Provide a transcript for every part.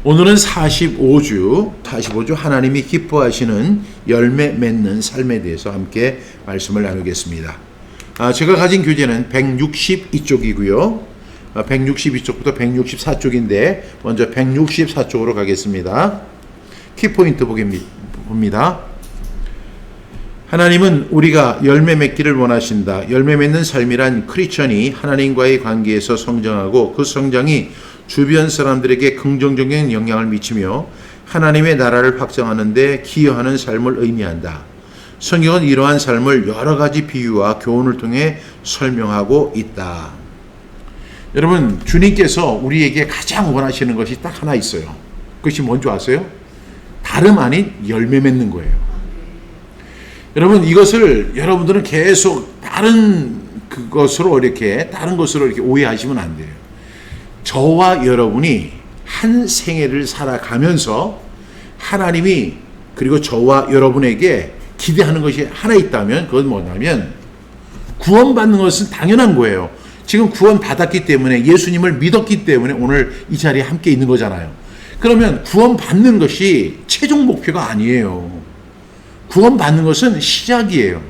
오늘은 45주 하나님이 기뻐하시는 열매 맺는 삶에 대해서 함께 말씀을 나누겠습니다. 제가 가진 교재는 162쪽이고요. 162쪽부터 164쪽인데 먼저 164쪽으로 가겠습니다. 키포인트 봅니다. 하나님은 우리가 열매 맺기를 원하신다. 열매 맺는 삶이란 크리스천이 하나님과의 관계에서 성장하고 그 성장이 주변 사람들에게 긍정적인 영향을 미치며 하나님의 나라를 확장하는 데 기여하는 삶을 의미한다. 성경은 이러한 삶을 여러 가지 비유와 교훈을 통해 설명하고 있다. 여러분, 주님께서 우리에게 가장 원하시는 것이 딱 하나 있어요. 그것이 뭔지 아세요? 다름 아닌 열매 맺는 거예요. 여러분, 이것을 여러분들은 계속 다른 것으로 이렇게 오해하시면 안 돼요. 저와 여러분이 한 생애를 살아가면서 하나님이 그리고 저와 여러분에게 기대하는 것이 하나 있다면 그건 뭐냐면 구원받는 것은 당연한 거예요. 지금 구원받았기 때문에 예수님을 믿었기 때문에 오늘 이 자리에 함께 있는 거잖아요. 그러면 구원받는 것이 최종 목표가 아니에요. 구원받는 것은 시작이에요.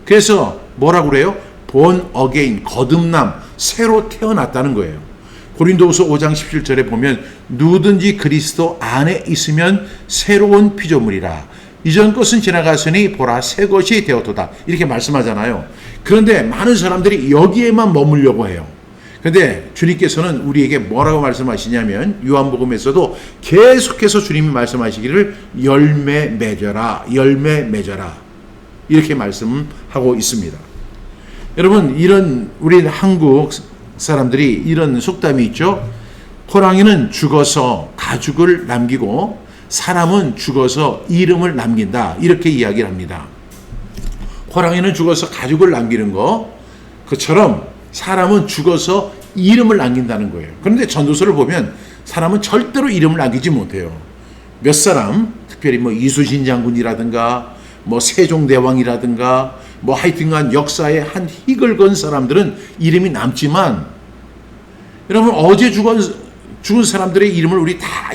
그래서 뭐라고 그래요? born again, 거듭남, 새로 태어났다는 거예요. 고린도후서 5장 17절에 보면 누구든지 그리스도 안에 있으면 새로운 피조물이라. 이전 것은 지나갔으니 보라 새 것이 되었도다. 이렇게 말씀하잖아요. 그런데 많은 사람들이 여기에만 머물려고 해요. 그런데 주님께서는 우리에게 뭐라고 말씀하시냐면 요한복음에서도 계속해서 주님이 말씀하시기를 열매 맺어라, 열매 맺어라. 이렇게 말씀하고 있습니다. 여러분, 우리 한국 사람들이 이런 속담이 있죠. 호랑이는 죽어서 가죽을 남기고 사람은 죽어서 이름을 남긴다. 이렇게 이야기를 합니다. 호랑이는 죽어서 가죽을 남기는 그처럼 사람은 죽어서 이름을 남긴다는 거예요. 그런데 전도서를 보면 사람은 절대로 이름을 남기지 못해요. 몇 사람, 특별히 이순신 장군이라든가 세종대왕이라든가 하여튼간 역사에 한 획을 그은 사람들은 이름이 남지만 여러분, 어제 죽은 사람들의 이름을 우리 다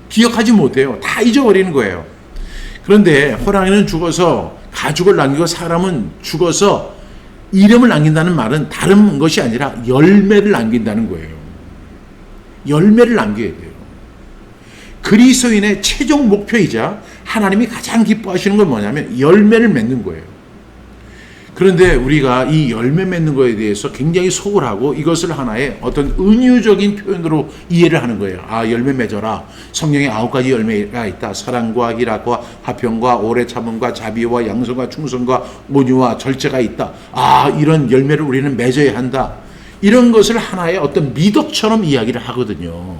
기억하지 못해요. 다 잊어버리는 거예요. 그런데 호랑이는 죽어서 가죽을 남기고 사람은 죽어서 이름을 남긴다는 말은 다른 것이 아니라 열매를 남긴다는 거예요. 열매를 남겨야 돼요. 그리스도인의 최종 목표이자 하나님이 가장 기뻐하시는 건 뭐냐면 열매를 맺는 거예요. 그런데 우리가 이 열매 맺는 거에 대해서 굉장히 소홀하고 이것을 하나의 어떤 은유적인 표현으로 이해를 하는 거예요. 열매 맺어라. 성경에 9가지 열매가 있다. 사랑과 희락과 화평과 오래 참음과 자비와 양선과 충성과 온유와 절제가 있다. 이런 열매를 우리는 맺어야 한다. 이런 것을 하나의 어떤 미덕처럼 이야기를 하거든요.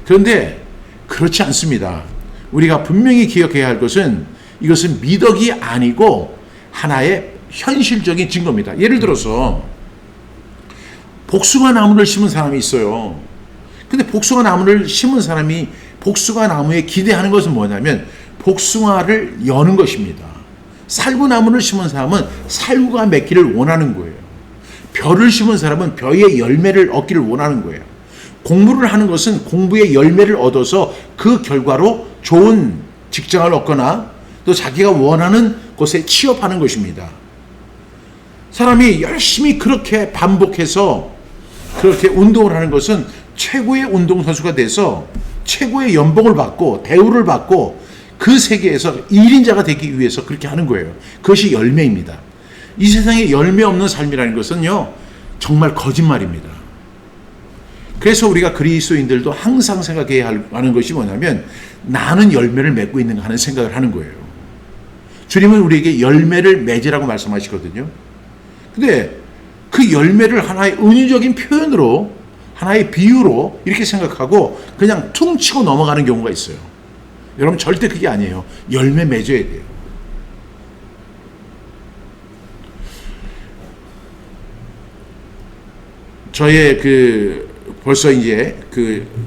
그런데 그렇지 않습니다. 우리가 분명히 기억해야 할 것은 이것은 미덕이 아니고 하나의 현실적인 증거입니다. 예를 들어서 복숭아 나무를 심은 사람이 있어요. 근데 복숭아 나무를 심은 사람이 복숭아 나무에 기대하는 것은 뭐냐면 복숭아를 여는 것입니다. 살구나무를 심은 사람은 살구가 맺기를 원하는 거예요. 벼를 심은 사람은 벼의 열매를 얻기를 원하는 거예요. 공부를 하는 것은 공부의 열매를 얻어서 그 결과로 좋은 직장을 얻거나 또 자기가 원하는 곳에 취업하는 것입니다. 사람이 열심히 그렇게 반복해서 그렇게 운동을 하는 것은 최고의 운동선수가 돼서 최고의 연봉을 받고 대우를 받고 그 세계에서 1인자가 되기 위해서 그렇게 하는 거예요. 그것이 열매입니다. 이 세상에 열매 없는 삶이라는 것은요, 정말 거짓말입니다. 그래서 우리가 그리스도인들도 항상 생각해야 하는 것이 뭐냐면 나는 열매를 맺고 있는가 하는 생각을 하는 거예요. 주님은 우리에게 열매를 맺으라고 말씀하시거든요. 근데 그 열매를 하나의 은유적인 표현으로 하나의 비유로 이렇게 생각하고 그냥 퉁치고 넘어가는 경우가 있어요. 여러분, 절대 그게 아니에요. 열매 맺어야 돼요. 저의 벌써 이제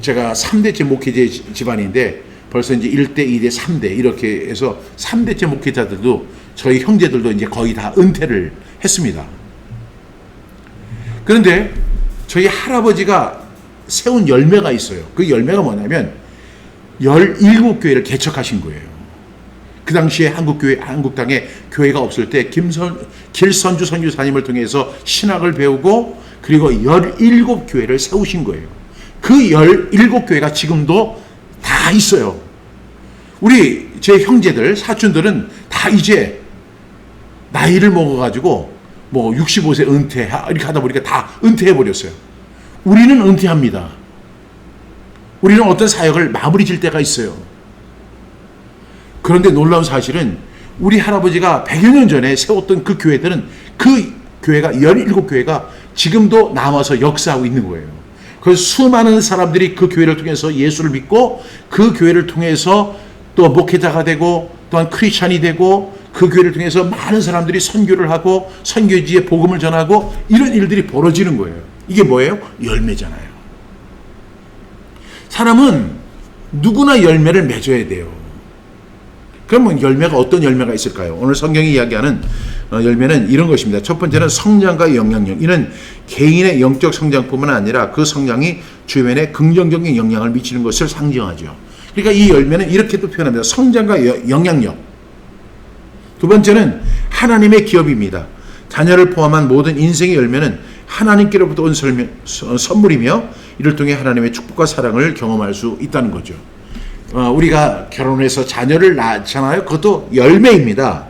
제가 3대째 목회자 집안인데 벌써 이제 1대, 2대, 3대 이렇게 해서 3대째 목회자들도 저희 형제들도 이제 거의 다 은퇴를 했습니다. 그런데 저희 할아버지가 세운 열매가 있어요. 그 열매가 뭐냐면 17교회를 개척하신 거예요. 그 당시에 한국 땅에 교회가 없을 때 길선주 선교사님을 통해서 신학을 배우고 그리고 17교회를 세우신 거예요. 그 17교회가 지금도 다 있어요. 우리 제 형제들, 사촌들은 다 이제 나이를 먹어가지고 65세 은퇴 이렇게 하다 보니까 다 은퇴해버렸어요. 우리는 은퇴합니다. 우리는 어떤 사역을 마무리 질 때가 있어요. 그런데 놀라운 사실은 우리 할아버지가 100여 년 전에 세웠던 그 교회들은 그 교회가 17교회가 지금도 남아서 역사하고 있는 거예요. 그래서 수많은 사람들이 그 교회를 통해서 예수를 믿고 그 교회를 통해서 또 목회자가 되고 또한 크리스찬이 되고 그 교회를 통해서 많은 사람들이 선교를 하고 선교지에 복음을 전하고 이런 일들이 벌어지는 거예요. 이게 뭐예요? 열매잖아요. 사람은 누구나 열매를 맺어야 돼요. 그러면 열매가 어떤 열매가 있을까요? 오늘 성경이 이야기하는 열매는 이런 것입니다. 첫 번째는 성장과 영향력. 이는 개인의 영적 성장뿐만 아니라 그 성장이 주변에 긍정적인 영향을 미치는 것을 상징하죠. 그러니까 이 열매는 이렇게도 표현합니다. 성장과 영향력. 두 번째는 하나님의 기업입니다. 자녀를 포함한 모든 인생의 열매는 하나님께로부터 온 선물이며 이를 통해 하나님의 축복과 사랑을 경험할 수 있다는 거죠. 우리가 결혼해서 자녀를 낳잖아요. 그것도 열매입니다.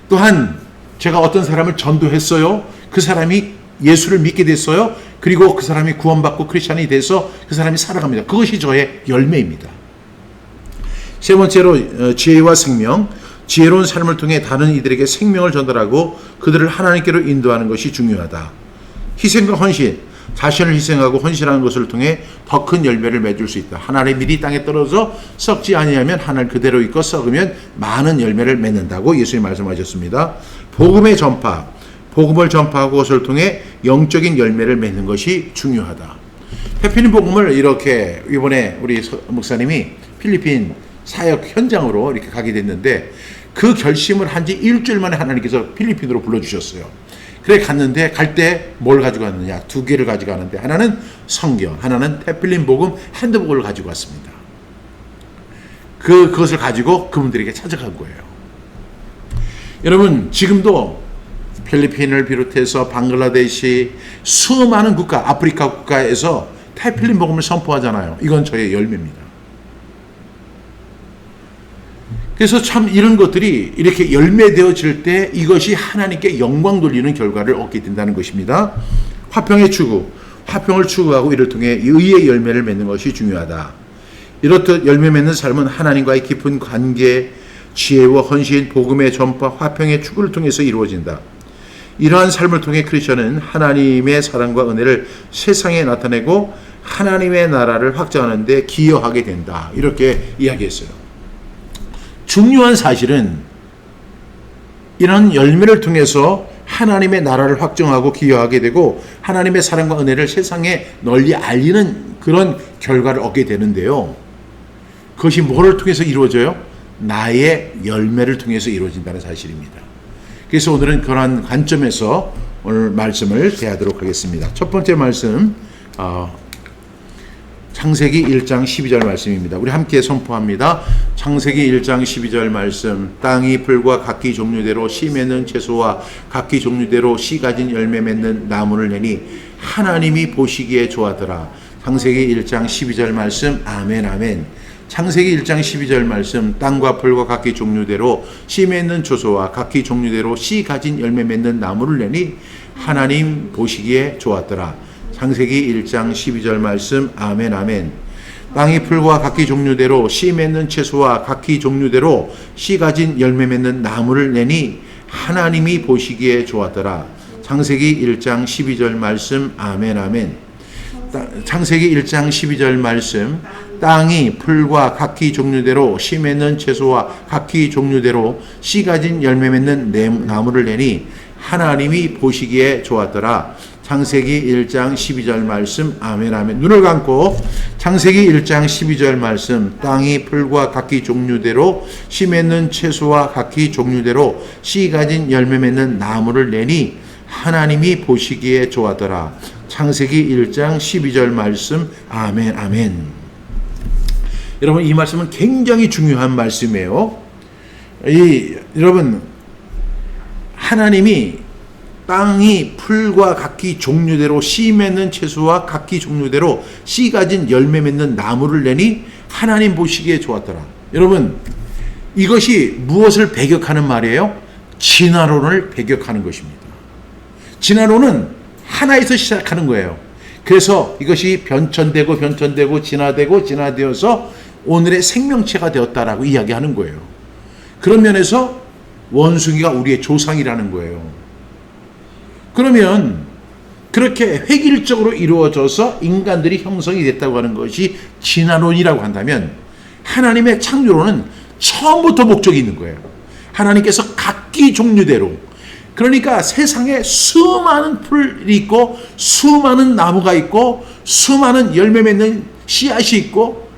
또한 제가 어떤 사람을 전도했어요. 그 사람이 예수를 믿게 됐어요. 그리고 그 사람이 구원받고 크리스찬이 돼서 그 사람이 살아갑니다. 그것이 저의 열매입니다. 세 번째로 지혜와 생명. 지혜로운 삶을 통해 다른 이들에게 생명을 전달하고 그들을 하나님께로 인도하는 것이 중요하다. 희생과 헌신. 자신을 희생하고 헌신하는 것을 통해 더 큰 열매를 맺을 수 있다. 하나의 밀이 땅에 떨어져 썩지 아니하면 하늘 그대로 있고 썩으면 많은 열매를 맺는다고 예수님 말씀하셨습니다. 복음의 전파, 복음을 전파하고 그것을 통해 영적인 열매를 맺는 것이 중요하다. 해피님 복음을 이렇게 이번에 우리 목사님이 필리핀 사역 현장으로 이렇게 가게 됐는데 그 결심을 한 지 일주일 만에 하나님께서 필리핀으로 불러주셨어요. 그래 갔는데 갈 때 뭘 가지고 갔느냐? 2개를 가지고 가는데 하나는 성경, 하나는 태필린 복음 핸드북을 가지고 왔습니다. 그것을 가지고 그분들에게 찾아간 거예요. 여러분 지금도 필리핀을 비롯해서 방글라데시 수많은 국가, 아프리카 국가에서 태필린 복음을 선포하잖아요. 이건 저의 열매입니다. 그래서 참 이런 것들이 이렇게 열매되어질 때 이것이 하나님께 영광 돌리는 결과를 얻게 된다는 것입니다. 화평의 추구, 화평을 추구하고 이를 통해 의의 열매를 맺는 것이 중요하다. 이렇듯 열매 맺는 삶은 하나님과의 깊은 관계, 지혜와 헌신, 복음의 전파, 화평의 추구를 통해서 이루어진다. 이러한 삶을 통해 크리스천은 하나님의 사랑과 은혜를 세상에 나타내고 하나님의 나라를 확장하는 데 기여하게 된다. 이렇게 이야기했어요. 중요한 사실은 이런 열매를 통해서 하나님의 나라를 확정하고 기여하게 되고 하나님의 사랑과 은혜를 세상에 널리 알리는 그런 결과를 얻게 되는데요. 그것이 뭐를 통해서 이루어져요? 나의 열매를 통해서 이루어진다는 사실입니다. 그래서 오늘은 그러한 관점에서 오늘 말씀을 대하도록 하겠습니다. 첫 번째 말씀 창세기 1장 12절 말씀입니다. 우리 함께 선포합니다. 창세기 1장 12절 말씀. 땅이 풀과 각기 종류대로 씨 맺는 채소와 각기 종류대로 씨 가진 열매 맺는 나무를 내니 하나님이 보시기에 좋아하더라. 창세기 1장 12절 말씀. 아멘 아멘. 창세기 1장 12절 말씀. 땅과 풀과 각기 종류대로 씨 맺는 채소와 각기 종류대로 씨 가진 열매 맺는 나무를 내니 하나님 보시기에 좋았더라. 창세기 1장 12절 말씀. 아멘 아멘. 땅이 풀과 각기 종류대로 씨 맺는 채소와 각기 종류대로 씨 가진 열매 맺는 나무를 내니 하나님이 보시기에 좋았더라. 창세기 1장 12절 말씀. 아멘 아멘. 창세기 1장 12절 말씀. 땅이 풀과 각기 종류대로 씨 맺는 채소와 각기 종류대로 씨 가진 열매 맺는 나무를 내니 하나님이 보시기에 좋았더라. 창세기 1장 12절 말씀. 아멘 아멘. 눈을 감고 창세기 1장 12절 말씀. 땅이 풀과 각기 종류대로 씨 맺는 채소와 각기 종류대로 씨 가진 열매 맺는 나무를 내니 하나님이 보시기에 좋았더라. 창세기 1장 12절 말씀. 아멘, 아멘. 여러분, 이 말씀은 굉장히 중요한 말씀이에요. 여러분, 하나님이 땅이 풀과 각기 종류대로 씨 맺는 채소와 각기 종류대로 씨 가진 열매 맺는 나무를 내니 하나님 보시기에 좋았더라. 여러분, 이것이 무엇을 배격하는 말이에요? 진화론을 배격하는 것입니다. 진화론은 하나에서 시작하는 거예요. 그래서 이것이 변천되고 진화되어서 오늘의 생명체가 되었다라고 이야기하는 거예요. 그런 면에서 원숭이가 우리의 조상이라는 거예요. 그러면 그렇게 획일적으로 이루어져서 인간들이 형성이 됐다고 하는 것이 진화론이라고 한다면, 하나님의 창조론은 처음부터 목적이 있는 거예요. 하나님께서 각기 종류대로, 그러니까 세상에 수많은 풀이 있고 수많은 나무가 있고 수많은 열매 맺는 씨앗이 있고,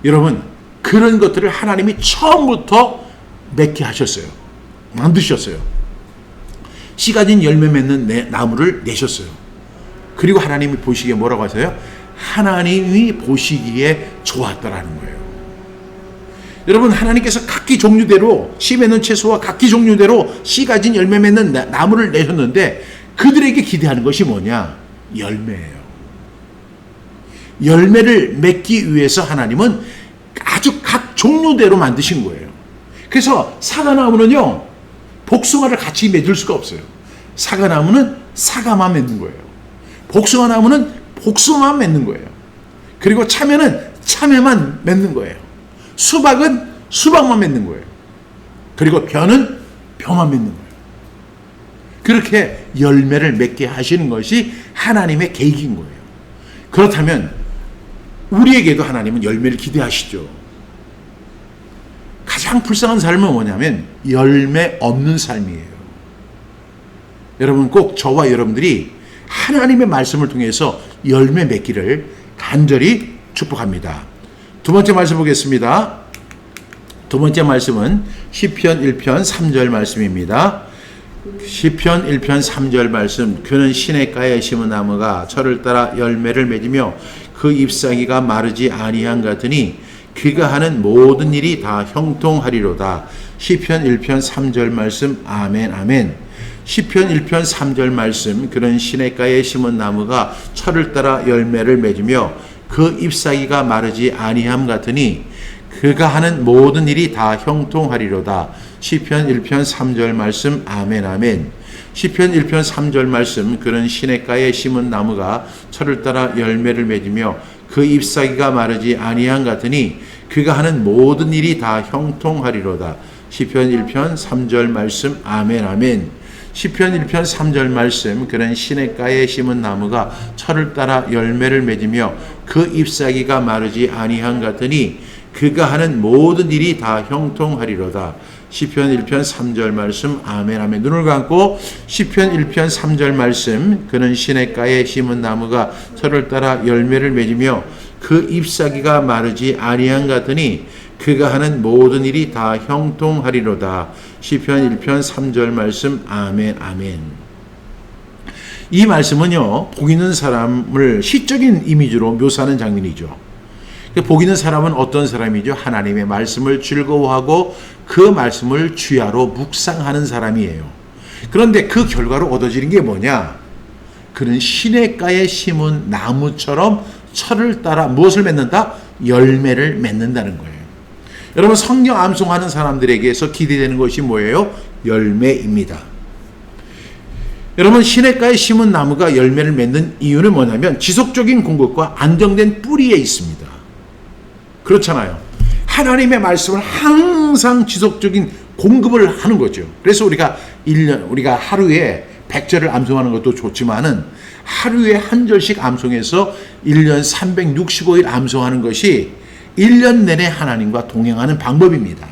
여러분, 그런 것들을 하나님이 처음부터 맺게 하셨어요. 만드셨어요. 씨 가진 열매 맺는 나무를 내셨어요. 그리고 하나님이 보시기에 뭐라고 하세요? 하나님이 보시기에 좋았더라는 거예요. 여러분, 하나님께서 각기 종류대로 씨 맺는 채소와 각기 종류대로 씨 가진 열매 맺는 나무를 내셨는데, 그들에게 기대하는 것이 뭐냐? 열매예요. 열매를 맺기 위해서 하나님은 아주 각 종류대로 만드신 거예요. 그래서 사과나무는요, 복숭아를 같이 맺을 수가 없어요. 사과나무는 사과만 맺는 거예요. 복숭아나무는 복숭아만 맺는 거예요. 그리고 참외는 참외만 맺는 거예요. 수박은 수박만 맺는 거예요. 그리고 벼는 벼만 맺는 거예요. 그렇게 열매를 맺게 하시는 것이 하나님의 계획인 거예요. 그렇다면 우리에게도 하나님은 열매를 기대하시죠. 가장 불쌍한 삶은 뭐냐면 열매 없는 삶이에요. 여러분, 꼭 저와 여러분들이 하나님의 말씀을 통해서 열매 맺기를 간절히 축복합니다. 두 번째 말씀 보겠습니다. 두 번째 말씀은 시편 1편 3절 말씀입니다. 시편 1편 3절 말씀. 그는 시냇가에 심은 나무가 철을 따라 열매를 맺으며 그 잎사귀가 마르지 아니한 같으니 그가 하는 모든 일이 다 형통하리로다. 시편 1편 3절 말씀. 아멘, 아멘. 시편 1편 3절 말씀. 그런 시냇가에 심은 나무가 철을 따라 열매를 맺으며 그 잎사귀가 마르지 아니함 같으니 그가 하는 모든 일이 다 형통하리로다. 시편 1편 3절 말씀. 아멘, 아멘. 시편 1편 3절 말씀. 그런 시냇가에 심은 나무가 철을 따라 열매를 맺으며 그 잎사귀가 마르지 아니한 같으니 그가 하는 모든 일이 다 형통하리로다. 시편 1편 3절 말씀. 아멘, 아멘. 시편 1편 3절 말씀. 그런 시냇가에 심은 나무가 철을 따라 열매를 맺으며 그 잎사귀가 마르지 아니한 같으니 그가 하는 모든 일이 다 형통하리로다. 시편 1편 3절 말씀. 아멘, 아멘. 눈을 감고 시편 1편 3절 말씀. 그는 시냇가에 심은 나무가 철을 따라 열매를 맺으며 그 잎사귀가 마르지 아니한 같으니 그가 하는 모든 일이 다 형통하리로다. 시편 1편 3절 말씀. 아멘, 아멘. 이 말씀은요, 복 있는 사람을 시적인 이미지로 묘사하는 장면이죠. 복 있는 사람은 어떤 사람이죠? 하나님의 말씀을 즐거워하고 그 말씀을 주야로 묵상하는 사람이에요. 그런데 그 결과로 얻어지는 게 뭐냐? 그는 시냇가에 심은 나무처럼 철을 따라 무엇을 맺는다? 열매를 맺는다는 거예요. 여러분, 성경 암송하는 사람들에게서 기대되는 것이 뭐예요? 열매입니다. 여러분, 시냇가에 심은 나무가 열매를 맺는 이유는 뭐냐면 지속적인 공급과 안정된 뿌리에 있습니다. 그렇잖아요. 하나님의 말씀을 항상 지속적인 공급을 하는 거죠. 그래서 우리가 하루에 100절을 암송하는 것도 좋지만은 하루에 한 절씩 암송해서 1년 365일 암송하는 것이 1년 내내 하나님과 동행하는 방법입니다.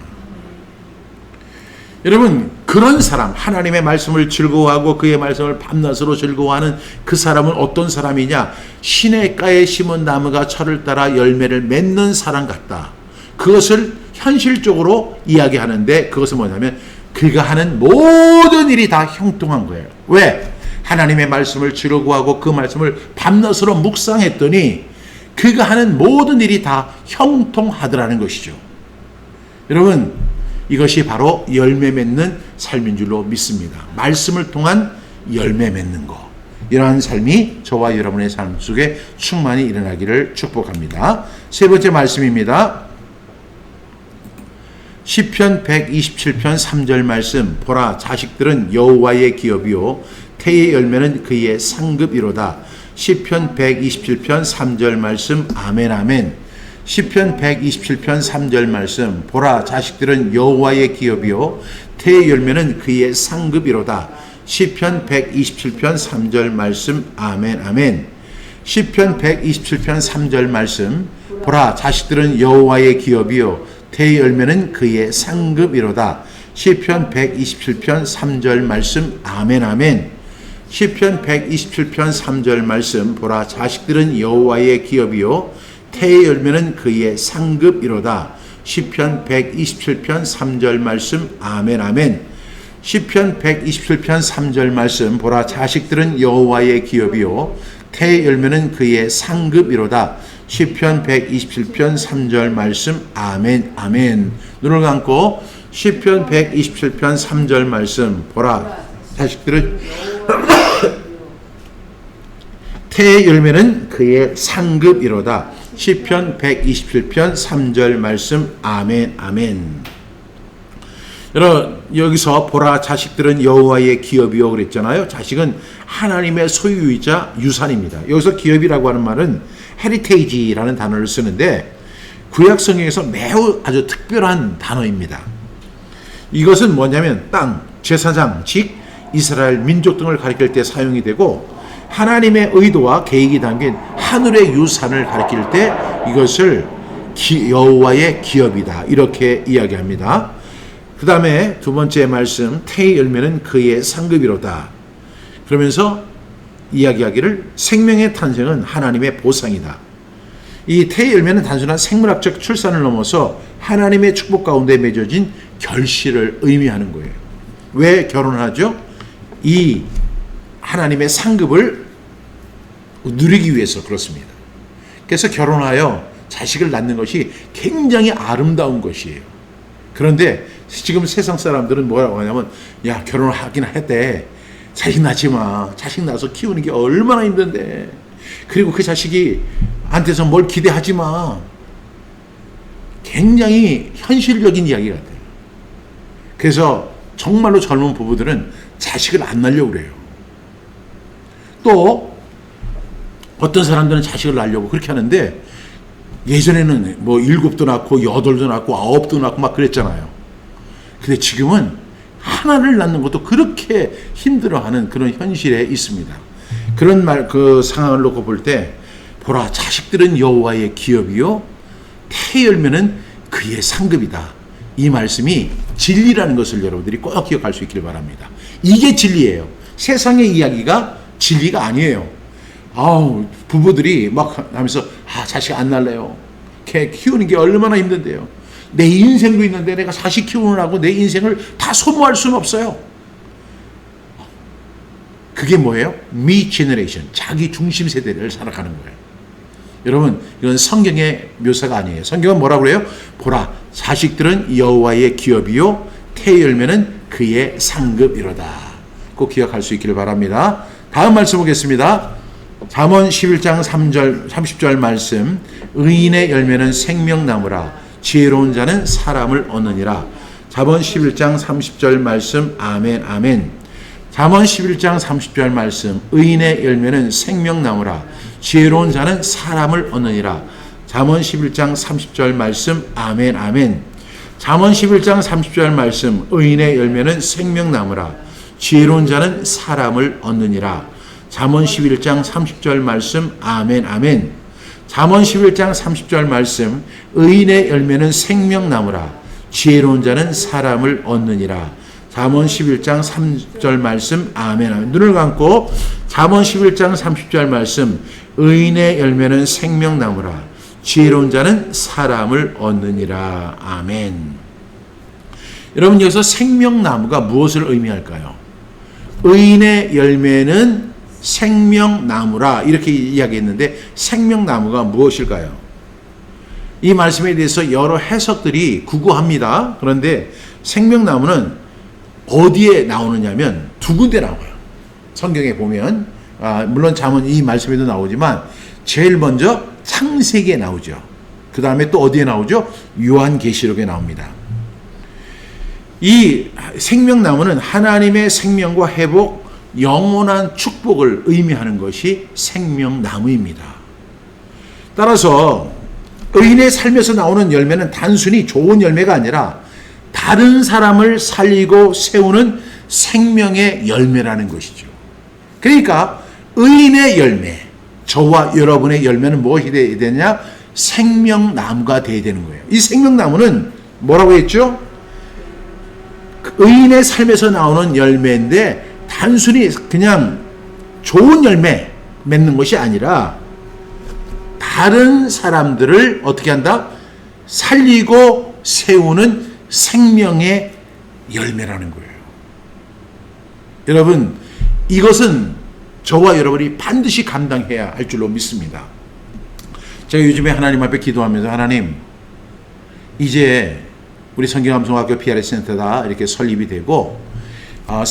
여러분, 그런 사람, 하나님의 말씀을 즐거워하고 그의 말씀을 밤낮으로 즐거워하는 그 사람은 어떤 사람이냐? 시냇가에 심은 나무가 철을 따라 열매를 맺는 사람 같다. 그것을 현실적으로 이야기하는데, 그것은 뭐냐면 그가 하는 모든 일이 다 형통한 거예요. 왜? 하나님의 말씀을 주려고 하고 그 말씀을 밤낮으로 묵상했더니 그가 하는 모든 일이 다 형통하더라는 것이죠. 여러분, 이것이 바로 열매 맺는 삶인 줄로 믿습니다. 말씀을 통한 열매 맺는 것. 이러한 삶이 저와 여러분의 삶 속에 충만히 일어나기를 축복합니다. 세 번째 말씀입니다. 시편 127편 3절 말씀. 보라, 자식들은 여호와의 기업이요 태의 열매는 그의 상급이로다. 시편 127편 3절 말씀. 아멘 아멘. 시편 127편 3절 말씀. 보라, 자식들은 여호와의 기업이요 태의 열매는 그의 상급이로다. 시편 127편 3절 말씀. 아멘 아멘. 시편 127편 3절 말씀. 보라, 자식들은 여호와의 기업이요 태의 열매는 그의 상급이로다. 시편 127편 3절 말씀. 아멘 아멘. 시편 127편 3절 말씀. 보라, 자식들은 여호와의 기업이요 태의 열매는 그의 상급이로다. 시편 127편 3절 말씀. 아멘 아멘. 시편 127편 3절 말씀. 보라, 자식들은 여호와의 기업이요 태의 열매는 그의 상급이로다. 시편 127편 3절 말씀. 아멘 아멘. 눈을 감고 시편 127편 3절 말씀. 보라, 자식들은 태의 열매는 그의 상급이로다. 시편 127편 3절 말씀. 아멘 아멘. 여러분, 여기서 보라, 자식들은 여호와의 기업이요 그랬잖아요. 자식은 하나님의 소유이자 유산입니다. 여기서 기업이라고 하는 말은 헤리테이지라는 단어를 쓰는데 구약 성경에서 매우 아주 특별한 단어입니다. 이것은 뭐냐면 땅, 제사장, 즉 이스라엘 민족 등을 가리킬 때 사용이 되고 하나님의 의도와 계획이 담긴 하늘의 유산을 가리킬 때 이것을 여호와의 기업이다 이렇게 이야기합니다. 그 다음에 두 번째 말씀, 태의 열매는 그의 상급이로다. 그러면서 이야기하기를 생명의 탄생은 하나님의 보상이다. 이 태의 열매는 단순한 생물학적 출산을 넘어서 하나님의 축복 가운데 맺어진 결실을 의미하는 거예요. 왜 결혼을 하죠? 이 하나님의 상급을 누리기 위해서 그렇습니다. 그래서 결혼하여 자식을 낳는 것이 굉장히 아름다운 것이에요. 그런데 지금 세상 사람들은 뭐라고 하냐면, 야, 결혼을 하긴 했대. 자식 낳지 마. 자식 낳아서 키우는 게 얼마나 힘든데. 그리고 그 자식이 한테서 뭘 기대하지 마. 굉장히 현실적인 이야기 같아요. 그래서 정말로 젊은 부부들은 자식을 안 낳으려고 그래요. 또 어떤 사람들은 자식을 낳으려고 그렇게 하는데 예전에는 뭐 7도 낳고 8도 낳고 9도 낳고 막 그랬잖아요. 근데 지금은 하나를 낳는 것도 그렇게 힘들어하는 그런 현실에 있습니다. 그런 그 상황을 놓고 볼 때 보라, 자식들은 여호와의 기업이요 태의 열매는 그의 상급이다. 이 말씀이 진리라는 것을 여러분들이 꼭 기억할 수 있기를 바랍니다. 이게 진리예요. 세상의 이야기가 진리가 아니에요. 아우, 부부들이 막 하면서 자식 안 낳을래요. 걔 키우는 게 얼마나 힘든데요. 내 인생도 있는데 내가 자식 키우느라고 내 인생을 다 소모할 수는 없어요. 그게 뭐예요? Me generation, 자기 중심 세대를 살아가는 거예요. 여러분, 이건 성경의 묘사가 아니에요. 성경은 뭐라고 그래요? 보라, 자식들은 여호와의 기업이요 태의 열매는 그의 상급이로다. 꼭 기억할 수 있기를 바랍니다. 다음 말씀 보겠습니다. 잠언 11장 3절 30절 말씀. 의인의 열매는 생명나무라 지혜로운 자는 사람을 얻느니라. 잠언 11장 30절 말씀. 아멘 아멘. 잠언 11장 30절 말씀. 의인의 열매는 생명나무라 지혜로운 자는 사람을 얻느니라. 잠언 11장 30절 말씀. 아멘 아멘. 잠언 11장 30절 말씀. 의인의 열매는 생명나무라 지혜로운 자는 사람을 얻느니라. 잠언 11장 30절 말씀. 아멘 아멘. 잠언 11장 30절 말씀. 의인의 열매는 생명나무라 지혜로운 자는 사람을 얻느니라. 잠언 11장 30절 말씀. 아멘 아멘. 눈을 감고 잠언 11장 30절 말씀. 의인의 열매는 생명나무라 지혜로운 자는 사람을 얻느니라. 아멘. 여러분 여기서 생명나무가 무엇을 의미할까요? 의인의 열매는 생명나무라 이렇게 이야기했는데 생명나무가 무엇일까요? 이 말씀에 대해서 여러 해석들이 구구합니다. 그런데 생명나무는 어디에 나오느냐면 두 군데 나와요. 성경에 보면 물론 잠언 이 말씀에도 나오지만 제일 먼저 창세기에 나오죠. 그 다음에 또 어디에 나오죠? 요한계시록에 나옵니다. 이 생명나무는 하나님의 생명과 회복, 영원한 축복을 의미하는 것이 생명나무입니다. 따라서 의인의 삶에서 나오는 열매는 단순히 좋은 열매가 아니라 다른 사람을 살리고 세우는 생명의 열매라는 것이죠. 그러니까 의인의 열매, 저와 여러분의 열매는 무엇이 되어야 되냐? 생명나무가 되어야 되는 거예요. 이 생명나무는 뭐라고 했죠? 의인의 삶에서 나오는 열매인데 단순히 그냥 좋은 열매 맺는 것이 아니라 다른 사람들을 어떻게 한다? 살리고 세우는 생명의 열매라는 거예요. 여러분, 이것은 저와 여러분이 반드시 감당해야 할 줄로 믿습니다. 제가 요즘에 하나님 앞에 기도하면서 하나님, 이제 우리 성경암송학교 PRS 센터가 이렇게 설립이 되고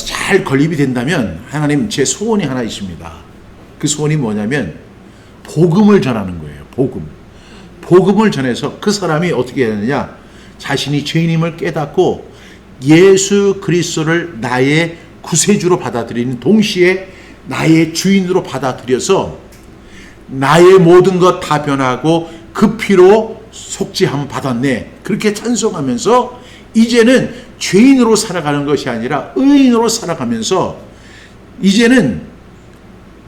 잘 건립이 된다면 하나님 제 소원이 하나 있습니다. 그 소원이 뭐냐면 복음을 전하는 거예요. 복음을 전해서 그 사람이 어떻게 해야 되느냐? 자신이 죄인임을 깨닫고 예수 그리스도를 나의 구세주로 받아들이는 동시에 나의 주인으로 받아들여서 나의 모든 것 다 변하고 그 피로 속죄함 받았네. 그렇게 찬송하면서 이제는 죄인으로 살아가는 것이 아니라 의인으로 살아가면서 이제는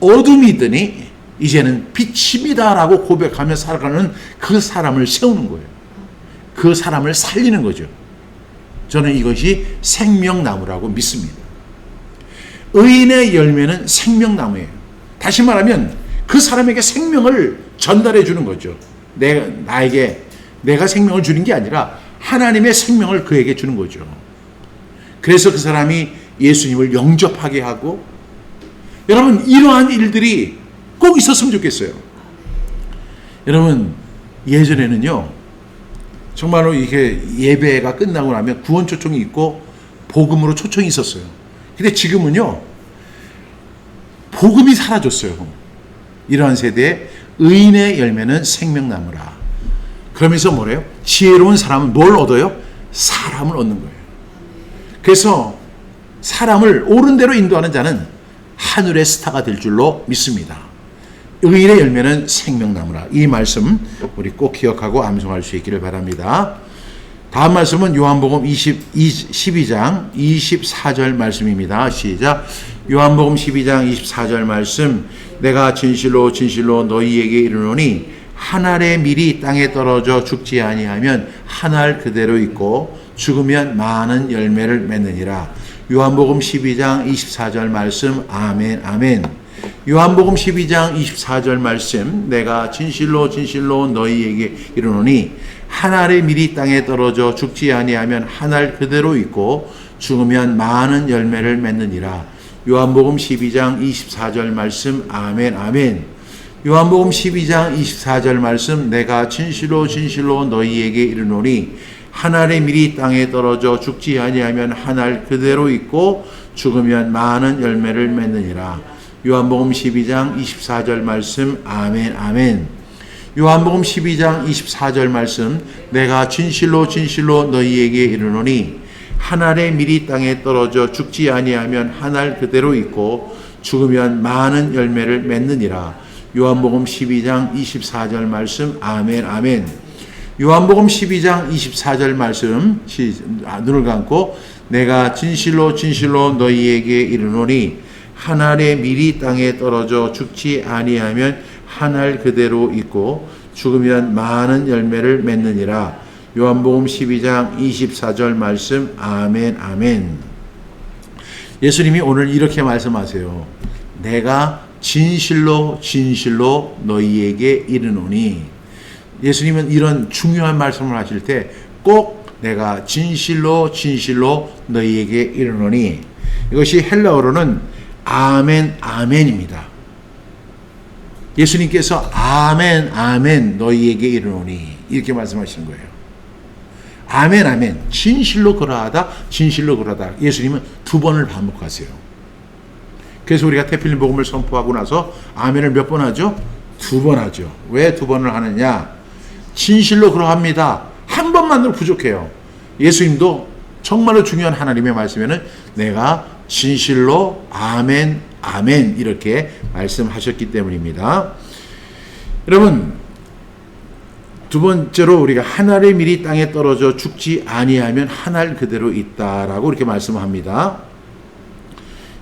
어둠이더니 이제는 빛입니다라고 고백하며 살아가는 그 사람을 세우는 거예요. 그 사람을 살리는 거죠. 저는 이것이 생명나무라고 믿습니다. 의인의 열매는 생명나무예요. 다시 말하면 그 사람에게 생명을 전달해 주는 거죠. 내가 생명을 주는 게 아니라 하나님의 생명을 그에게 주는 거죠. 그래서 그 사람이 예수님을 영접하게 하고, 여러분 이러한 일들이 꼭 있었으면 좋겠어요. 여러분 예전에는요 정말로 이렇게 예배가 끝나고 나면 구원 초청이 있고 복음으로 초청이 있었어요. 근데 지금은요 복음이 사라졌어요. 이러한 세대에 의인의 열매는 생명나무라. 그러면서 뭐래요? 지혜로운 사람은 뭘 얻어요? 사람을 얻는 거예요. 그래서 사람을 옳은 대로 인도하는 자는 하늘의 스타가 될 줄로 믿습니다. 의인의 열매는 생명나무라. 이 말씀 우리 꼭 기억하고 암송할 수 있기를 바랍니다. 다음 말씀은 요한복음 12장 24절 말씀입니다. 시작. 요한복음 12장 24절 말씀. 내가 진실로 진실로 너희에게 이르노니 한 알의 밀이 땅에 떨어져 죽지 아니하면 한 알 그대로 있고 죽으면 많은 열매를 맺느니라. 요한복음 12장 24절 말씀. 아멘 아멘. 요한복음 12장 24절 말씀. 내가 진실로 진실로 너희에게 이르노니 한 알의 밀이 땅에 떨어져 죽지 아니하면 한 알 그대로 있고 죽으면 많은 열매를 맺느니라. 요한복음 12장 24절 말씀. 아멘 아멘. 요한복음 12장 24절 말씀. 내가 진실로 진실로 너희에게 이르노니 한 알의 밀이 땅에 떨어져 죽지 아니하면 한 알 그대로 있고 죽으면 많은 열매를 맺느니라. 요한복음 12장 24절 말씀. 아멘 아멘. 요한복음 12장 24절 말씀. 내가 진실로 진실로 너희에게 이르노니 한 알의 밀이 땅에 떨어져 죽지 아니하면 한 알 그대로 있고 죽으면 많은 열매를 맺느니라. 요한복음 12장 24절 말씀. 아멘 아멘. 요한복음 12장 24절 말씀. 눈을 감고 내가 진실로 진실로 너희에게 이르노니 한 알의 밀이 땅에 떨어져 죽지 아니하면 한 알 그대로 있고 죽으면 많은 열매를 맺느니라. 요한복음 12장 24절 말씀. 아멘 아멘. 예수님이 오늘 이렇게 말씀하세요. 내가 진실로 진실로 너희에게 이르노니. 예수님은 이런 중요한 말씀을 하실 때 꼭 내가 진실로 진실로 너희에게 이르노니. 이것이 헬라어로는 아멘 아멘입니다. 예수님께서 아멘 아멘 너희에게 이르노니 이렇게 말씀하시는 거예요. 아멘 아멘, 진실로 그러하다 진실로 그러하다. 예수님은 2번을 반복하세요. 그래서 우리가 태필린 복음을 선포하고 나서 아멘을 몇 번 하죠? 2번 하죠. 왜 2번을 하느냐? 진실로 그러합니다. 한 번만으로 부족해요. 예수님도 정말로 중요한 하나님의 말씀에는 내가 진실로 아멘 아멘 이렇게 말씀하셨기 때문입니다. 여러분, 2번째로 우리가 한 알의 밀이 땅에 떨어져 죽지 아니하면 한 알 그대로 있다라고 이렇게 말씀합니다.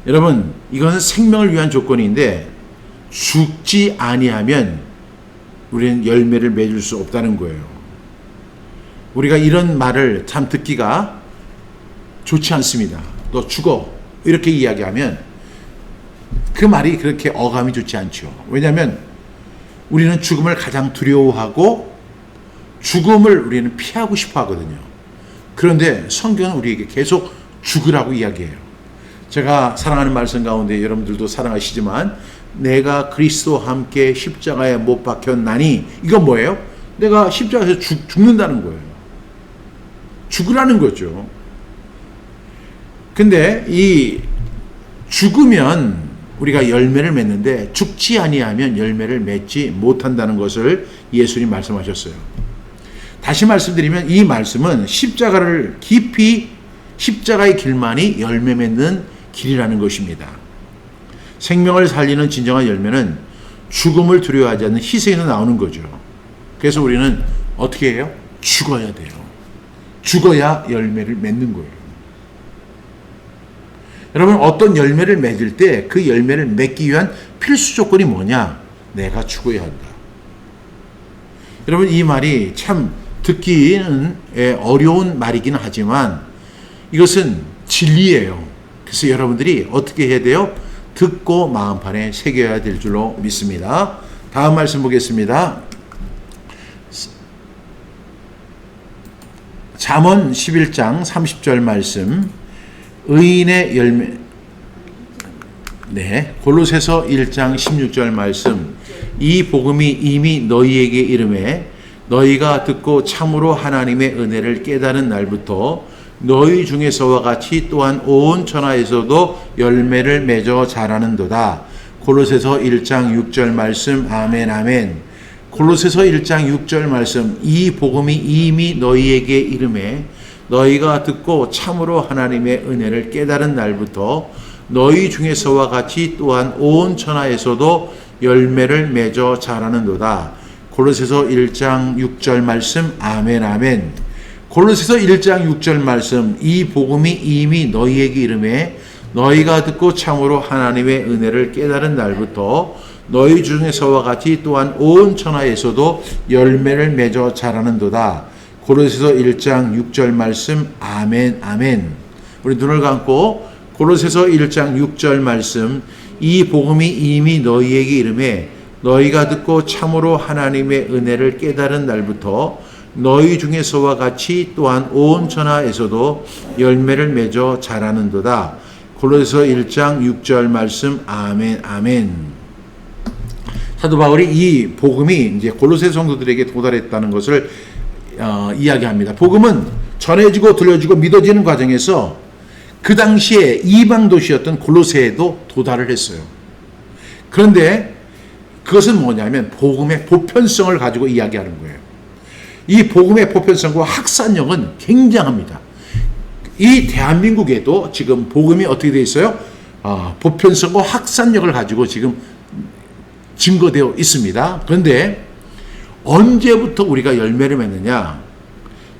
여러분, 이것은 생명을 위한 조건인데 죽지 아니하면 우리는 열매를 맺을 수 없다는 거예요. 우리가 이런 말을 참 듣기가 좋지 않습니다. 너 죽어 이렇게 이야기하면 그 말이 그렇게 어감이 좋지 않죠. 왜냐하면 우리는 죽음을 가장 두려워하고 죽음을 우리는 피하고 싶어 하거든요. 그런데 성경은 우리에게 계속 죽으라고 이야기해요. 제가 사랑하는 말씀 가운데 여러분들도 사랑하시지만 내가 그리스도와 함께 십자가에 못 박혔나니, 이건 뭐예요? 내가 십자가에서 죽는다는 거예요. 죽으라는 거죠. 근데 이 죽으면 우리가 열매를 맺는데 죽지 아니하면 열매를 맺지 못한다는 것을 예수님 말씀하셨어요. 다시 말씀드리면 이 말씀은 십자가를 깊이, 십자가의 길만이 열매 맺는 길이라는 것입니다. 생명을 살리는 진정한 열매는 죽음을 두려워하지 않는 희생에서 나오는 거죠. 그래서 우리는 어떻게 해요? 죽어야 돼요. 죽어야 열매를 맺는 거예요. 여러분, 어떤 열매를 맺을 때 그 열매를 맺기 위한 필수 조건이 뭐냐? 내가 죽어야 한다. 여러분, 이 말이 참 듣기는 어려운 말이긴 하지만 이것은 진리예요. 그래서 여러분들이 어떻게 해야 돼요? 듣고 마음판에 새겨야 될 줄로 믿습니다. 다음 말씀 보겠습니다. 잠언 11장 30절 말씀. 의인의 열매. 네, 골로새서 1장 16절 말씀. 이 복음이 이미 너희에게 이르매 너희가 듣고 참으로 하나님의 은혜를 깨달은 날부터 너희 중에서와 같이 또한 온 천하에서도 열매를 맺어 자라는도다. 골로새서 1장 6절 말씀. 아멘 아멘. 골로새서 1장 6절 말씀. 이 복음이 이미 너희에게 이르매 너희가 듣고 참으로 하나님의 은혜를 깨달은 날부터 너희 중에서와 같이 또한 온 천하에서도 열매를 맺어 자라는도다. 골로새서 1장 6절 말씀. 아멘 아멘. 골로새서 1장 6절 말씀. 이 복음이 이미 너희에게 이르매 너희가 듣고 참으로 하나님의 은혜를 깨달은 날부터 너희 중에서와 같이 또한 온 천하에서도 열매를 맺어 자라는도다. 골로새서 1장 6절 말씀. 아멘 아멘. 우리 눈을 감고 골로새서 1장 6절 말씀. 이 복음이 이미 너희에게 이르매 너희가 듣고 참으로 하나님의 은혜를 깨달은 날부터 너희 중에서와 같이 또한 온 천하에서도 열매를 맺어 자라는도다. 골로새서 1장 6절 말씀. 아멘 아멘. 사도 바울이 이 복음이 이제 골로새 성도들에게 도달했다는 것을 이야기합니다. 복음은 전해지고 들려지고 믿어지는 과정에서 그 당시에 이방 도시였던 골로새에도 도달을 했어요. 그런데 그것은 뭐냐면 복음의 보편성을 가지고 이야기하는 거예요. 이 복음의 보편성과 확산력은 굉장합니다. 이 대한민국에도 지금 복음이 어떻게 되어 있어요? 보편성과 확산력을 가지고 지금 증거되어 있습니다. 그런데 언제부터 우리가 열매를 맺느냐?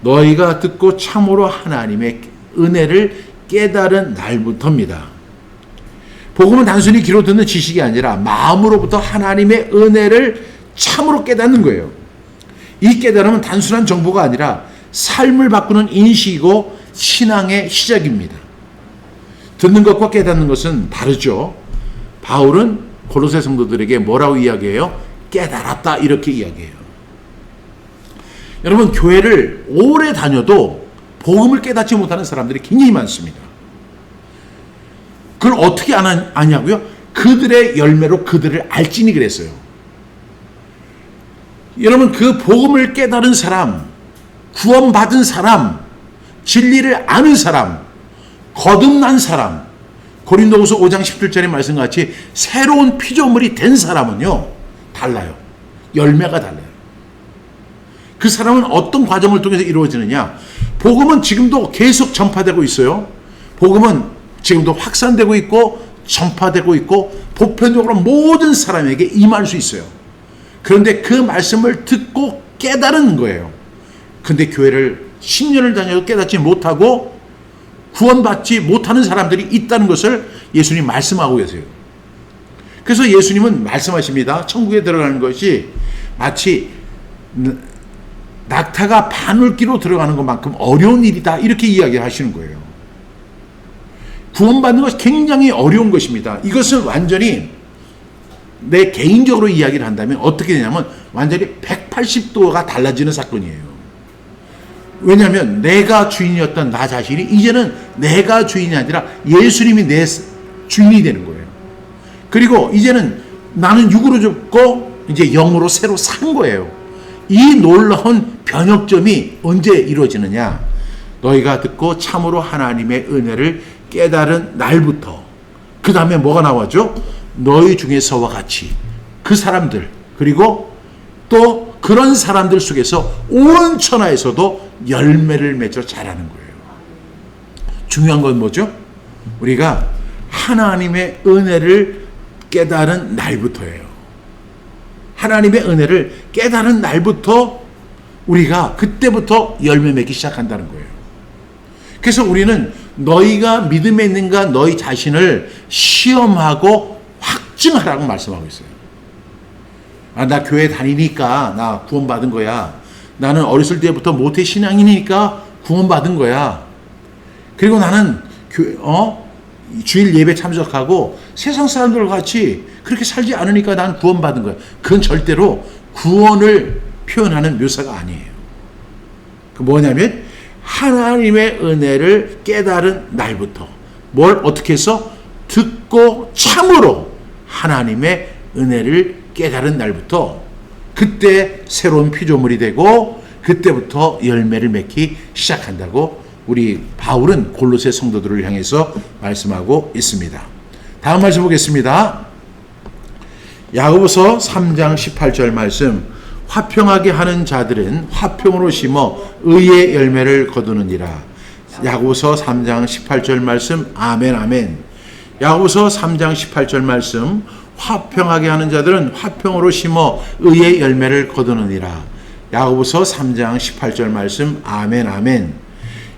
너희가 듣고 참으로 하나님의 은혜를 깨달은 날부터입니다. 복음은 단순히 귀로 듣는 지식이 아니라 마음으로부터 하나님의 은혜를 참으로 깨닫는 거예요. 이 깨달음은 단순한 정보가 아니라 삶을 바꾸는 인식이고 신앙의 시작입니다. 듣는 것과 깨닫는 것은 다르죠. 바울은 골로새 성도들에게 뭐라고 이야기해요? 깨달았다 이렇게 이야기해요. 여러분, 교회를 오래 다녀도 복음을 깨닫지 못하는 사람들이 굉장히 많습니다. 그걸 어떻게 아냐고요? 그들의 열매로 그들을 알지니 그랬어요. 여러분, 그 복음을 깨달은 사람, 구원받은 사람, 진리를 아는 사람, 거듭난 사람, 고린도후서 5장 17절의 말씀같이 새로운 피조물이 된 사람은요, 달라요. 열매가 달라요. 그 사람은 어떤 과정을 통해서 이루어지느냐? 복음은 지금도 계속 전파되고 있어요. 복음은 지금도 확산되고 있고 전파되고 있고 보편적으로 모든 사람에게 임할 수 있어요. 그런데 그 말씀을 듣고 깨달은 거예요. 근데 교회를 10년을 다녀도 깨닫지 못하고 구원받지 못하는 사람들이 있다는 것을 예수님 말씀하고 계세요. 그래서 예수님은 말씀하십니다. 천국에 들어가는 것이 마치 낙타가 바늘기로 들어가는 것만큼 어려운 일이다, 이렇게 이야기하시는 거예요. 구원받는 것이 굉장히 어려운 것입니다. 이것은 완전히 내 개인적으로 이야기를 한다면 어떻게 되냐면 완전히 180도가 달라지는 사건이에요. 왜냐하면 내가 주인이었던 나 자신이 이제는 내가 주인이 아니라 예수님이 내 주인이 되는 거예요. 그리고 이제는 나는 육으로 죽고 이제 영으로 새로 산 거예요. 이 놀라운 변혁점이 언제 이루어지느냐? 너희가 듣고 참으로 하나님의 은혜를 깨달은 날부터. 그 다음에 뭐가 나와죠? 너희 중에서와 같이 그 사람들, 그리고 또 그런 사람들 속에서 온 천하에서도 열매를 맺어 자라는 거예요. 중요한 건 뭐죠? 우리가 하나님의 은혜를 깨달은 날부터예요. 하나님의 은혜를 깨달은 날부터 우리가 그때부터 열매 맺기 시작한다는 거예요. 그래서 우리는 너희가 믿음에 있는가 너희 자신을 시험하고 확증하라고 말씀하고 있어요. 나 교회 다니니까 나 구원받은 거야. 나는 어렸을 때부터 모태 신앙이니까 구원받은 거야. 그리고 나는 주일 예배 참석하고 세상 사람들과 같이 그렇게 살지 않으니까 난 구원받은 거야. 그건 절대로 구원을 표현하는 묘사가 아니에요. 그 뭐냐면 하나님의 은혜를 깨달은 날부터 뭘 어떻게 해서 듣고 참으로 하나님의 은혜를 깨달은 날부터 그때 새로운 피조물이 되고 그때부터 열매를 맺기 시작한다고 우리 바울은 골로새 성도들을 향해서 말씀하고 있습니다. 다음 말씀 보겠습니다. 야고보서 3장 18절 말씀. 화평하게 하는 자들은 화평으로 심어 의의 열매를 거두느니라. 야고보서 3장 18절 말씀. 아멘 아멘. 야고보서 3장 18절 말씀. 화평하게 하는 자들은 화평으로 심어 의의 열매를 거두느니라. 야고보서 3장 18절 말씀. 아멘 아멘.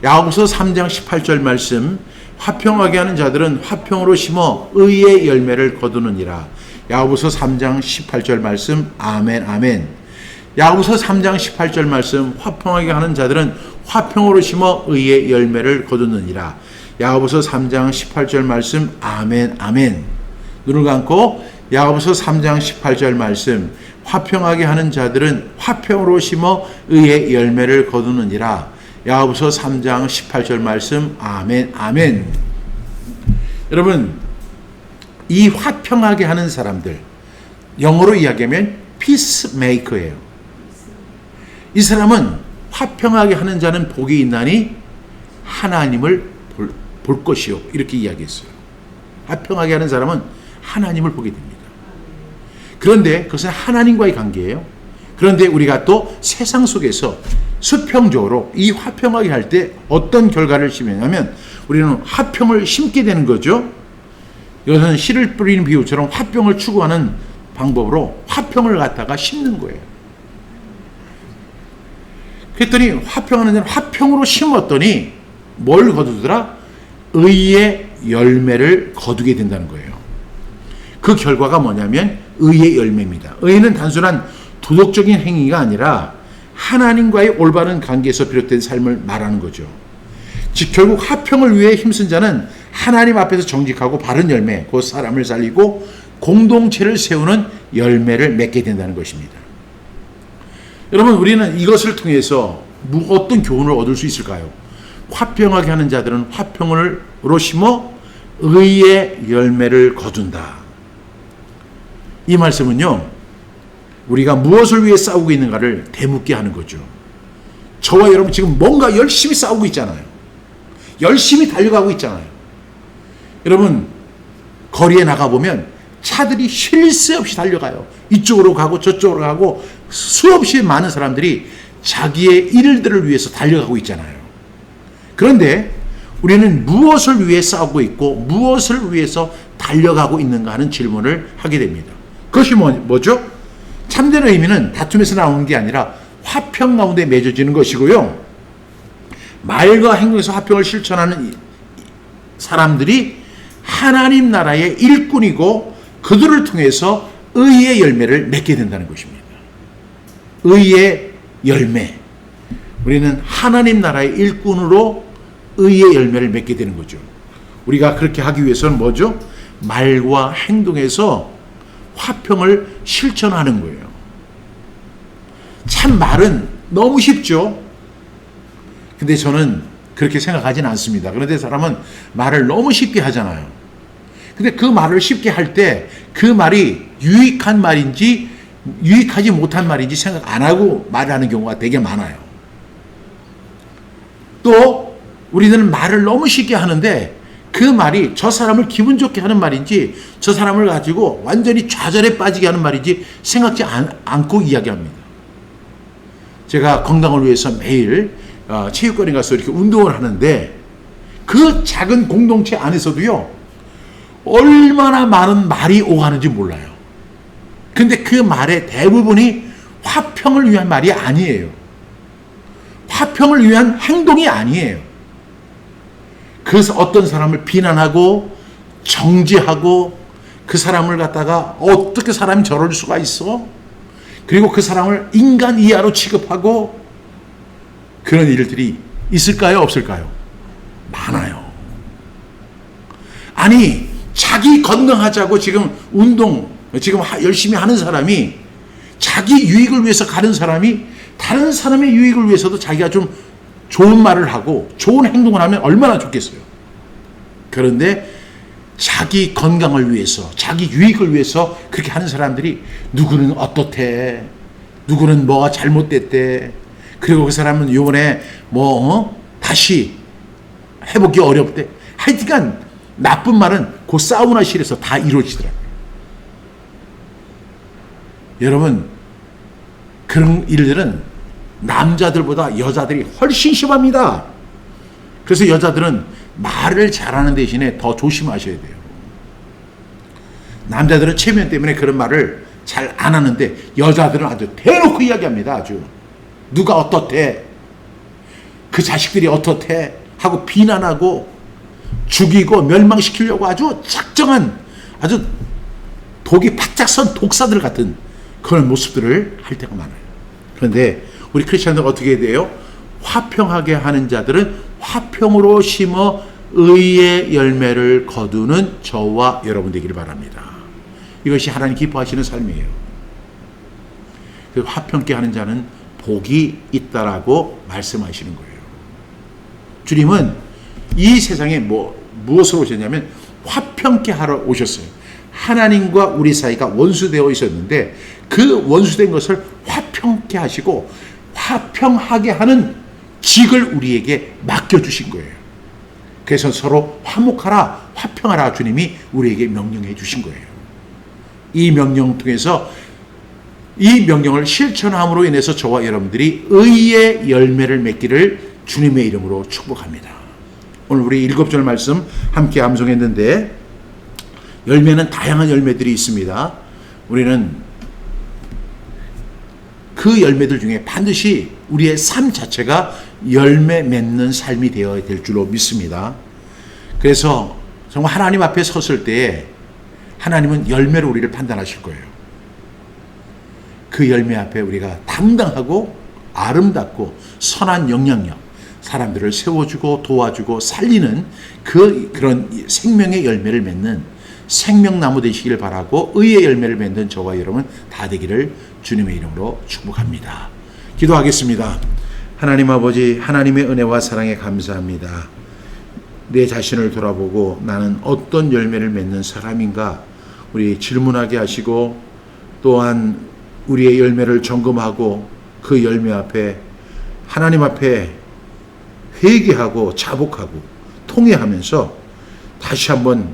야고보서 3장 18절 말씀. 화평하게 하는 자들은 화평으로 심어 의의 열매를 거두느니라. 야고보서 3장 18절 말씀. 아멘 아멘. 야고보서 3장 18절 말씀. 화평하게 하는 자들은 화평으로 심어 의의 열매를 거두느니라. 야고보서 3장 18절 말씀. 아멘 아멘. 눈을 감고 야고보서 3장 18절 말씀. 화평하게 하는 자들은 화평으로 심어 의의 열매를 거두느니라. 야고보서 3장 18절 말씀. 아멘 아멘. 여러분, 이 화평하게 하는 사람들, 영어로 이야기하면 피스메이커예요. 이 사람은 화평하게 하는 자는 복이 있나니 하나님을 볼 것이요, 이렇게 이야기했어요. 화평하게 하는 사람은 하나님을 보게 됩니다. 그런데 그것은 하나님과의 관계예요. 그런데 우리가 또 세상 속에서 수평적으로 이 화평하게 할 때 어떤 결과를 심냐면 우리는 화평을 심게 되는 거죠. 이것은 씨를 뿌리는 비유처럼 화평을 추구하는 방법으로 화평을 갖다가 심는 거예요. 그랬더니 화평하는 자는 화평으로 심었더니 뭘 거두더라? 의의 열매를 거두게 된다는 거예요. 그 결과가 뭐냐면 의의 열매입니다. 의는 단순한 도덕적인 행위가 아니라 하나님과의 올바른 관계에서 비롯된 삶을 말하는 거죠. 즉 결국 화평을 위해 힘쓴 자는 하나님 앞에서 정직하고 바른 열매, 곧 사람을 살리고 공동체를 세우는 열매를 맺게 된다는 것입니다. 여러분, 우리는 이것을 통해서 어떤 교훈을 얻을 수 있을까요? 화평하게 하는 자들은 화평으로 심어 의의 열매를 거둔다. 이 말씀은요, 우리가 무엇을 위해 싸우고 있는가를 되묻게 하는 거죠. 저와 여러분 지금 뭔가 열심히 싸우고 있잖아요. 열심히 달려가고 있잖아요. 여러분, 거리에 나가보면 차들이 쉴 새 없이 달려가요. 이쪽으로 가고 저쪽으로 가고 수없이 많은 사람들이 자기의 일들을 위해서 달려가고 있잖아요. 그런데 우리는 무엇을 위해 싸우고 있고 무엇을 위해서 달려가고 있는가 하는 질문을 하게 됩니다. 그것이 뭐죠? 참된 의미는 다툼에서 나오는 게 아니라 화평 가운데 맺어지는 것이고요. 말과 행동에서 화평을 실천하는 사람들이 하나님 나라의 일꾼이고 그들을 통해서 의의 열매를 맺게 된다는 것입니다. 의의 열매. 우리는 하나님 나라의 일꾼으로 의의 열매를 맺게 되는 거죠. 우리가 그렇게 하기 위해서는 뭐죠? 말과 행동에서 화평을 실천하는 거예요. 참 말은 너무 쉽죠. 근데 저는 그렇게 생각하지는 않습니다. 그런데 사람은 말을 너무 쉽게 하잖아요. 근데 그 말을 쉽게 할 때 그 말이 유익한 말인지 유익하지 못한 말인지 생각 안 하고 말하는 경우가 되게 많아요. 또 우리는 말을 너무 쉽게 하는데 그 말이 저 사람을 기분 좋게 하는 말인지 저 사람을 가지고 완전히 좌절에 빠지게 하는 말인지 생각지 않고 이야기합니다. 제가 건강을 위해서 매일 체육관에 가서 이렇게 운동을 하는데 그 작은 공동체 안에서도요, 얼마나 많은 말이 오가는지 몰라요. 근데 그 말의 대부분이 화평을 위한 말이 아니에요. 화평을 위한 행동이 아니에요. 그래서 어떤 사람을 비난하고 정죄하고 그 사람을 갖다가 어떻게 사람이 저럴 수가 있어? 그리고 그 사람을 인간 이하로 취급하고 그런 일들이 있을까요? 없을까요? 많아요. 아니, 자기 건강하자고 지금 지금 열심히 하는 사람이 자기 유익을 위해서 가는 사람이 다른 사람의 유익을 위해서도 자기가 좀 좋은 말을 하고 좋은 행동을 하면 얼마나 좋겠어요. 그런데 자기 건강을 위해서 자기 유익을 위해서 그렇게 하는 사람들이 누구는 어떻대, 누구는 뭐가 잘못됐대, 그리고 그 사람은 이번에 다시 회복이 어렵대. 하여튼간 나쁜 말은 그 사우나실에서 다 이루어지더라고요. 여러분, 그런 일들은 남자들보다 여자들이 훨씬 심합니다. 그래서 여자들은 말을 잘하는 대신에 더 조심하셔야 돼요. 남자들은 체면 때문에 그런 말을 잘 안 하는데 여자들은 아주 대놓고 이야기합니다. 아주 누가 어떻대, 그 자식들이 어떻대 하고 비난하고 죽이고 멸망시키려고 아주 작정한 아주 독이 바짝 선 독사들 같은 그런 모습들을 할 때가 많아요. 그런데 우리 크리스천들 어떻게 해야 돼요? 화평하게 하는 자들은 화평으로 심어 의의 열매를 거두는 저와 여러분 되기를 바랍니다. 이것이 하나님 기뻐하시는 삶이에요. 화평케 하는 자는 복이 있다라고 말씀하시는 거예요. 주님은 이 세상에 무엇으로 오셨냐면 화평케 하러 오셨어요. 하나님과 우리 사이가 원수되어 있었는데 그 원수된 것을 화평케 하시고 화평하게 하는 직을 우리에게 맡겨주신 거예요. 그래서 서로 화목하라, 화평하라 주님이 우리에게 명령해 주신 거예요. 이 명령 통해서 이 명령을 실천함으로 인해서 저와 여러분들이 의의 열매를 맺기를 주님의 이름으로 축복합니다. 오늘 우리 7절 말씀 함께 암송했는데 열매는 다양한 열매들이 있습니다. 우리는 그 열매들 중에 반드시 우리의 삶 자체가 열매 맺는 삶이 되어야 될 줄로 믿습니다. 그래서 정말 하나님 앞에 섰을 때 하나님은 열매로 우리를 판단하실 거예요. 그 열매 앞에 우리가 당당하고 아름답고 선한 영향력, 사람들을 세워주고 도와주고 살리는 그런 생명의 열매를 맺는 생명나무 되시기를 바라고 의의 열매를 맺는 저와 여러분 다 되기를 주님의 이름으로 축복합니다. 기도하겠습니다. 하나님 아버지, 하나님의 은혜와 사랑에 감사합니다. 내 자신을 돌아보고 나는 어떤 열매를 맺는 사람인가 우리 질문하게 하시고, 또한 우리의 열매를 점검하고 그 열매 앞에 하나님 앞에 회개하고 자복하고 통회하면서 다시 한번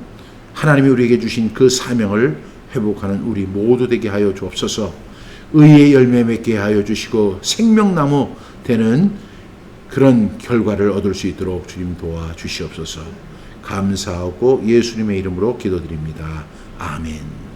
하나님이 우리에게 주신 그 사명을 회복하는 우리 모두 되게 하여 주옵소서. 의의 열매 맺게 하여 주시고 생명나무 되는 그런 결과를 얻을 수 있도록 주님 도와주시옵소서. 감사하고 예수님의 이름으로 기도드립니다. 아멘.